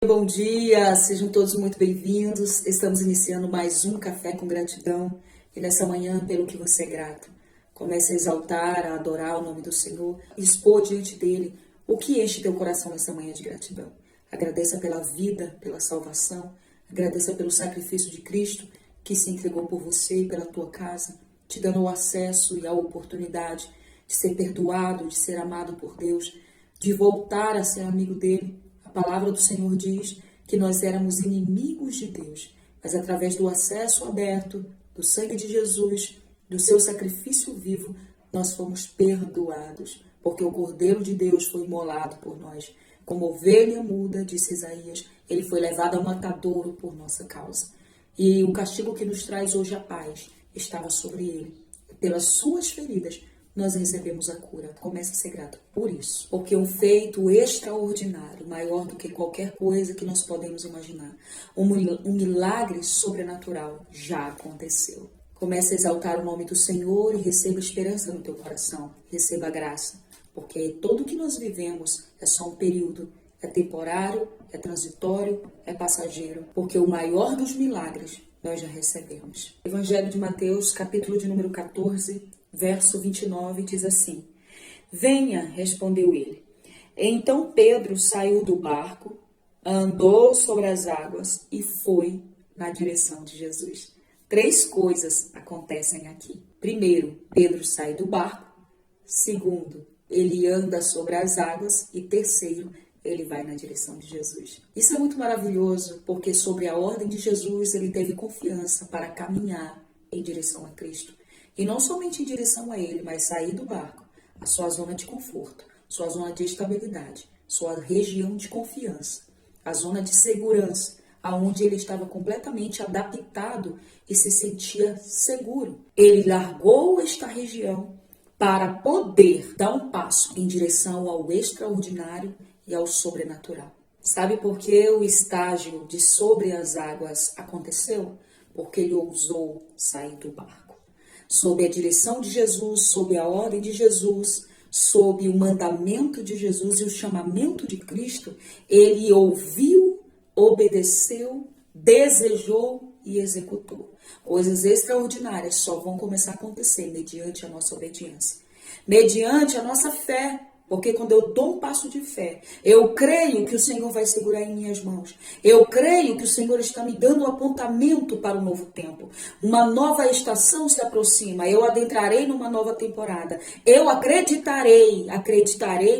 Bom dia, sejam todos muito bem-vindos. Estamos iniciando mais um Café com Gratidão e nessa manhã, pelo que você é grato, comece a exaltar, a adorar o nome do Senhor e expor diante dele o que enche teu coração nessa manhã de gratidão. Agradeça pela vida, pela salvação, agradeça pelo sacrifício de Cristo que se entregou por você e pela tua casa, te dando o acesso e a oportunidade de ser perdoado, de ser amado por Deus, de voltar a ser amigo dele. A palavra do Senhor diz que nós éramos inimigos de Deus, mas através do acesso aberto, do sangue de Jesus, do seu sacrifício vivo, nós fomos perdoados, porque o Cordeiro de Deus foi imolado por nós. Como ovelha muda, disse Isaías, ele foi levado ao matadouro por nossa causa. E o castigo que nos traz hoje a paz estava sobre ele. Pelas suas feridas, nós recebemos a cura. Comece a ser grato por isso. Porque um feito extraordinário, maior do que qualquer coisa que nós podemos imaginar. Um milagre sobrenatural já aconteceu. Comece a exaltar o nome do Senhor e receba esperança no teu coração. Receba a graça. Porque tudo que nós vivemos é só um período. É temporário, é transitório, é passageiro. Porque o maior dos milagres nós já recebemos. Evangelho de Mateus, capítulo de número 14, verso 29, diz assim: Venha, respondeu ele. Então Pedro saiu do barco, andou sobre as águas e foi na direção de Jesus. 3 coisas acontecem aqui. Primeiro, Pedro sai do barco. Segundo, ele anda sobre as águas. E terceiro, ele vai na direção de Jesus. Isso é muito maravilhoso, porque sobre a ordem de Jesus, ele teve confiança para caminhar em direção a Cristo. E não somente em direção a ele, mas sair do barco, a sua zona de conforto, sua zona de estabilidade, sua região de confiança, a zona de segurança, aonde ele estava completamente adaptado e se sentia seguro. Ele largou esta região para poder dar um passo em direção ao extraordinário e ao sobrenatural. Sabe por que o estágio de sobre as águas aconteceu? Porque ele ousou sair do barco. Sob a direção de Jesus, sob a ordem de Jesus, sob o mandamento de Jesus e o chamamento de Cristo, ele ouviu, obedeceu, desejou e executou. Coisas extraordinárias só vão começar a acontecer mediante a nossa obediência, mediante a nossa fé. Porque quando eu dou um passo de fé, eu creio que o Senhor vai segurar em minhas mãos. Eu creio que o Senhor está me dando um apontamento para um novo tempo. Uma nova estação se aproxima. Eu adentrarei numa nova temporada. Eu acreditarei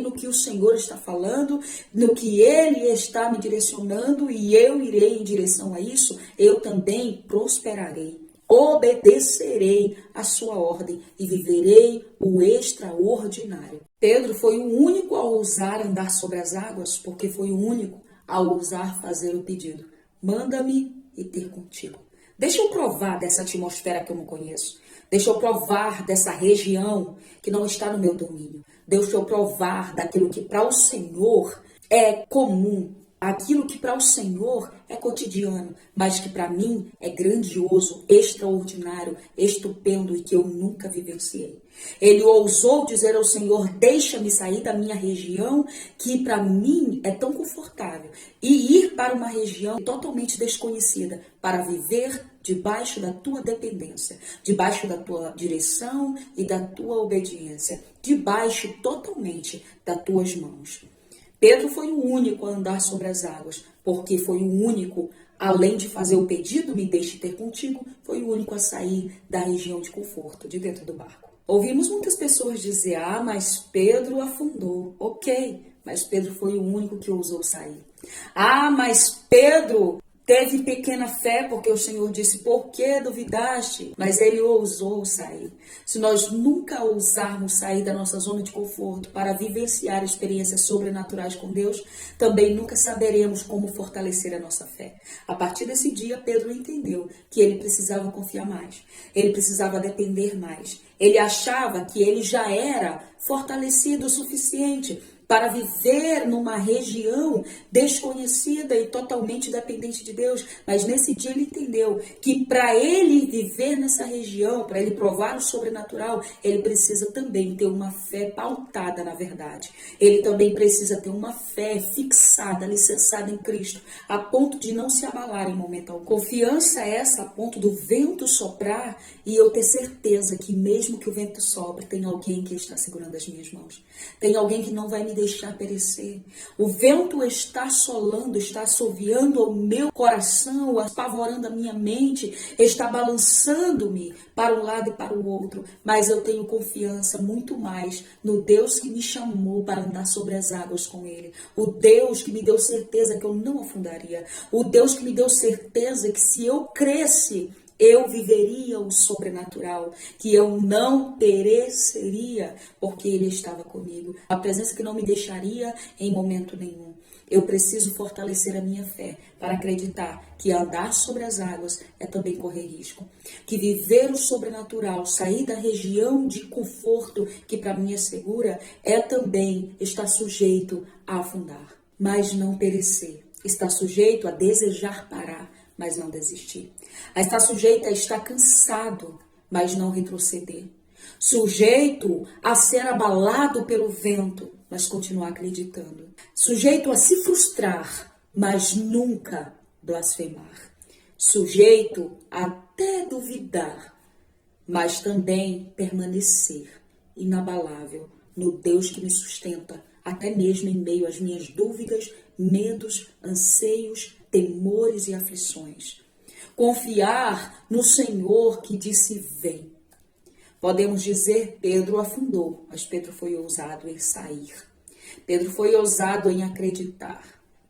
no que o Senhor está falando, no que Ele está me direcionando e eu irei em direção a isso. Eu também prosperarei. Obedecerei a sua ordem e viverei o extraordinário. Pedro foi o único a ousar andar sobre as águas, porque foi o único a ousar fazer o pedido. Manda-me e ter contigo. Deixa eu provar dessa atmosfera que eu não conheço. Deixa eu provar dessa região que não está no meu domínio. Deixa eu provar daquilo que para o Senhor é comum. Aquilo que para o Senhor é cotidiano, mas que para mim é grandioso, extraordinário, estupendo e que eu nunca vivenciei. Ele ousou dizer ao Senhor: deixa-me sair da minha região que para mim é tão confortável e ir para uma região totalmente desconhecida para viver debaixo da tua dependência, debaixo da tua direção e da tua obediência, debaixo totalmente das tuas mãos. Pedro foi o único a andar sobre as águas, porque foi o único, além de fazer o pedido, me deixe ter contigo, foi o único a sair da região de conforto, de dentro do barco. Ouvimos muitas pessoas dizer: mas Pedro afundou. Ok, mas Pedro foi o único que ousou sair. Mas Pedro teve pequena fé, porque o Senhor disse: por que duvidaste? Mas ele ousou sair. Se nós nunca ousarmos sair da nossa zona de conforto para vivenciar experiências sobrenaturais com Deus, também nunca saberemos como fortalecer a nossa fé. A partir desse dia, Pedro entendeu que ele precisava confiar mais. Ele precisava depender mais. Ele achava que ele já era fortalecido o suficiente para viver numa região desconhecida e totalmente dependente de Deus. Mas nesse dia ele entendeu que para ele viver nessa região, para ele provar o sobrenatural, ele precisa também ter uma fé pautada na verdade. Ele também precisa ter uma fé fixada, alicerçada em Cristo, a ponto de não se abalar em momento algum. Confiança essa a ponto do vento soprar e eu ter certeza que mesmo que o vento sopre, tem alguém que está segurando as minhas mãos. Tem alguém que não vai me deixar perecer. O vento está assolando, está assoviando o meu coração, apavorando a minha mente, está balançando-me para um lado e para o outro. Mas eu tenho confiança muito mais no Deus que me chamou para andar sobre as águas com Ele. O Deus que me deu certeza que eu não afundaria. O Deus que me deu certeza que se eu cresce, eu viveria o sobrenatural, que eu não pereceria, porque Ele estava comigo. A presença que não me deixaria em momento nenhum. Eu preciso fortalecer a minha fé para acreditar que andar sobre as águas é também correr risco. Que viver o sobrenatural, sair da região de conforto que para mim é segura, é também estar sujeito a afundar, mas não perecer. Está sujeito a desejar parar, mas não desistir. A estar sujeito a estar cansado, mas não retroceder. Sujeito a ser abalado pelo vento, mas continuar acreditando. Sujeito a se frustrar, mas nunca blasfemar. Sujeito a até duvidar, mas também permanecer inabalável no Deus que me sustenta, até mesmo em meio às minhas dúvidas, medos, anseios, temores e aflições. Confiar no Senhor que disse vem. Podemos dizer, Pedro afundou, mas Pedro foi ousado em sair. Pedro foi ousado em acreditar.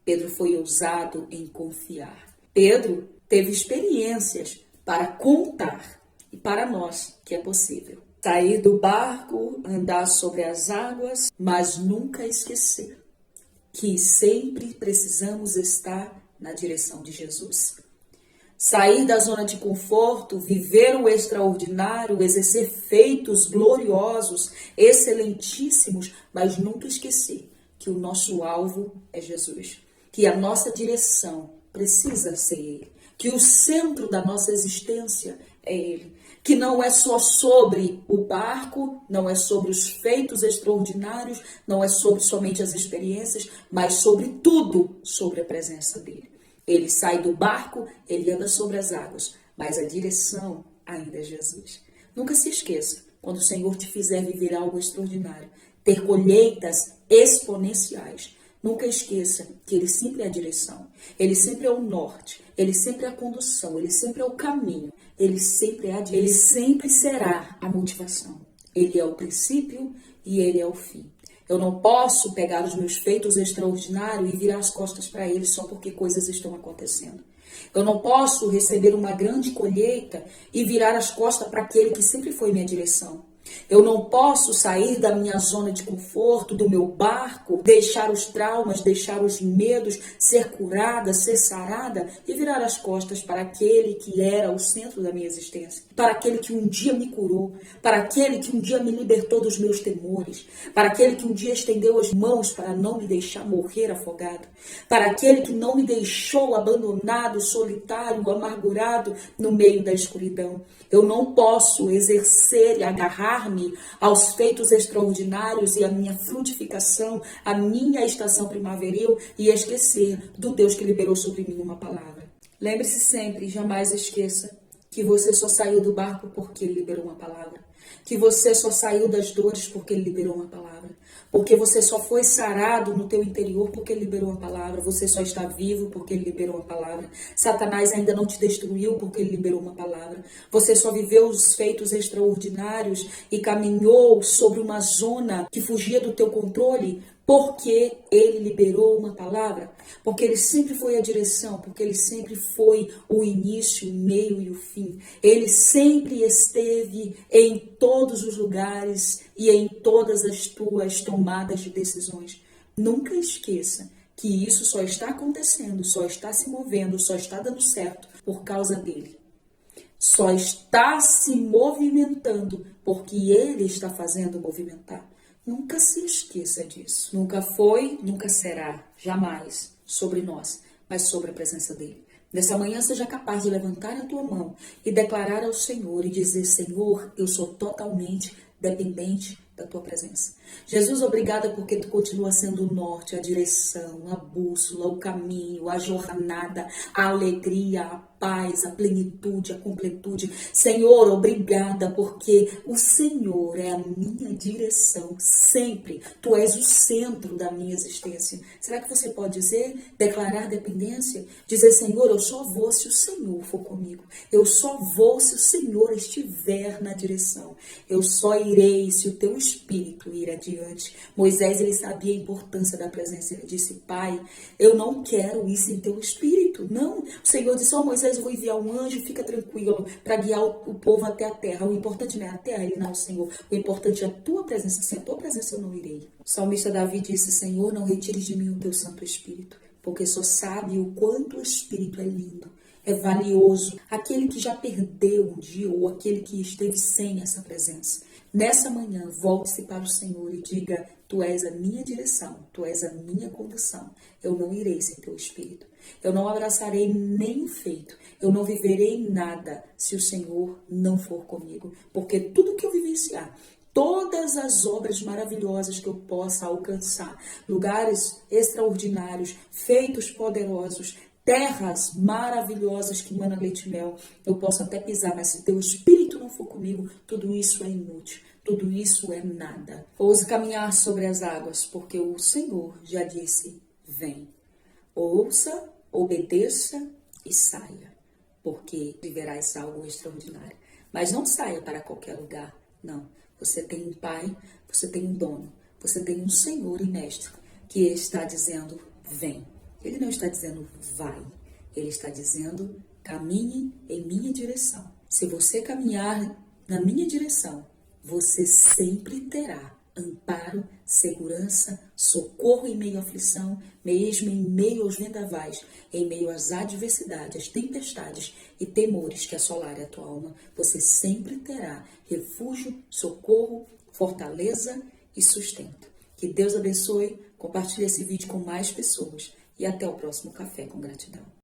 Pedro foi ousado em confiar. Pedro teve experiências para contar e para nós que é possível. Sair do barco, andar sobre as águas, mas nunca esquecer que sempre precisamos estar na direção de Jesus. Sair da zona de conforto, viver o extraordinário, exercer feitos gloriosos, excelentíssimos, mas nunca esquecer que o nosso alvo é Jesus, que a nossa direção precisa ser Ele, que o centro da nossa existência é Ele, que não é só sobre o barco, não é sobre os feitos extraordinários, não é sobre somente as experiências, mas sobre tudo, sobre a presença dEle. Ele sai do barco, ele anda sobre as águas, mas a direção ainda é Jesus. Nunca se esqueça, quando o Senhor te fizer viver algo extraordinário, ter colheitas exponenciais, nunca esqueça que Ele sempre é a direção, Ele sempre é o norte, Ele sempre é a condução, Ele sempre é o caminho, Ele sempre é a direção, Ele sempre será a motivação. Ele é o princípio e Ele é o fim. Eu não posso pegar os meus feitos extraordinários e virar as costas para Ele só porque coisas estão acontecendo. Eu não posso receber uma grande colheita e virar as costas para aquele que sempre foi minha direção. Eu não posso sair da minha zona de conforto, do meu barco, deixar os traumas, deixar os medos, ser curada, ser sarada e virar as costas para aquele que era o centro da minha existência, para aquele que um dia me curou, para aquele que um dia me libertou dos meus temores, para aquele que um dia estendeu as mãos para não me deixar morrer afogado, para aquele que não me deixou abandonado, solitário, amargurado no meio da escuridão. Eu não posso exercer e agarrar-me aos feitos extraordinários e à minha frutificação, à minha estação primaveril e esquecer do Deus que liberou sobre mim uma palavra. Lembre-se sempre, jamais esqueça, que você só saiu do barco porque Ele liberou uma palavra. Que você só saiu das dores porque Ele liberou uma palavra. Porque você só foi sarado no teu interior porque Ele liberou uma palavra. Você só está vivo porque Ele liberou uma palavra. Satanás ainda não te destruiu porque Ele liberou uma palavra. Você só viveu os feitos extraordinários e caminhou sobre uma zona que fugia do teu controle porque Ele liberou uma palavra, porque Ele sempre foi a direção, porque Ele sempre foi o início, o meio e o fim. Ele sempre esteve em todos os lugares e em todas as tuas tomadas de decisões. Nunca esqueça que isso só está acontecendo, só está se movendo, só está dando certo por causa dEle. Só está se movimentando porque Ele está fazendo movimentar. Nunca se esqueça disso. Nunca foi, nunca será, jamais sobre nós, mas sobre a presença dele. Nessa manhã, seja capaz de levantar a tua mão e declarar ao Senhor e dizer: Senhor, eu sou totalmente dependente da tua presença. Jesus, obrigada porque tu continua sendo o norte, a direção, a bússola, o caminho, a jornada, a alegria, a paz, a plenitude, a completude. Senhor, obrigada porque o Senhor é a minha direção sempre. Tu és o centro da minha existência. Será que você pode dizer, declarar dependência? Dizer: Senhor, eu só vou se o Senhor for comigo. Eu só vou se o Senhor estiver na direção. Eu só irei se o teu Espírito ir adiante. Moisés, ele sabia a importância da presença. Ele disse: Pai, eu não quero ir sem teu Espírito. Não. O Senhor disse: ó, Moisés, eu vou enviar um anjo, fica tranquilo, para guiar o povo até a terra. O importante não é a terra, ele não é o Senhor. O importante é a tua presença. Sem a tua presença eu não irei. O salmista Davi disse: Senhor, não retires de mim o teu Santo Espírito, porque só sabe o quanto o Espírito é lindo, é valioso. Aquele que já perdeu um dia ou aquele que esteve sem essa presença. Nessa manhã, volte-se para o Senhor e diga: Tu és a minha direção, Tu és a minha condução. Eu não irei sem Teu Espírito. Eu não abraçarei nem o feito. Eu não viverei em nada se o Senhor não for comigo. Porque tudo que eu vivenciar, todas as obras maravilhosas que eu possa alcançar, lugares extraordinários, feitos poderosos, terras maravilhosas que manam leite e mel, eu posso até pisar, mas se teu Espírito não for comigo, tudo isso é inútil, tudo isso é nada. Ouse caminhar sobre as águas, porque o Senhor já disse: vem. Ouça, obedeça e saia, porque viverás algo extraordinário. Mas não saia para qualquer lugar, não. Você tem um pai, você tem um dono, você tem um Senhor e mestre que está dizendo: vem. Ele não está dizendo vai, ele está dizendo: caminhe em minha direção. Se você caminhar na minha direção, você sempre terá amparo, segurança, socorro em meio à aflição, mesmo em meio aos vendavais, em meio às adversidades, às tempestades e temores que assolarem a tua alma. Você sempre terá refúgio, socorro, fortaleza e sustento. Que Deus abençoe, compartilhe esse vídeo com mais pessoas. E até o próximo Café com Gratidão.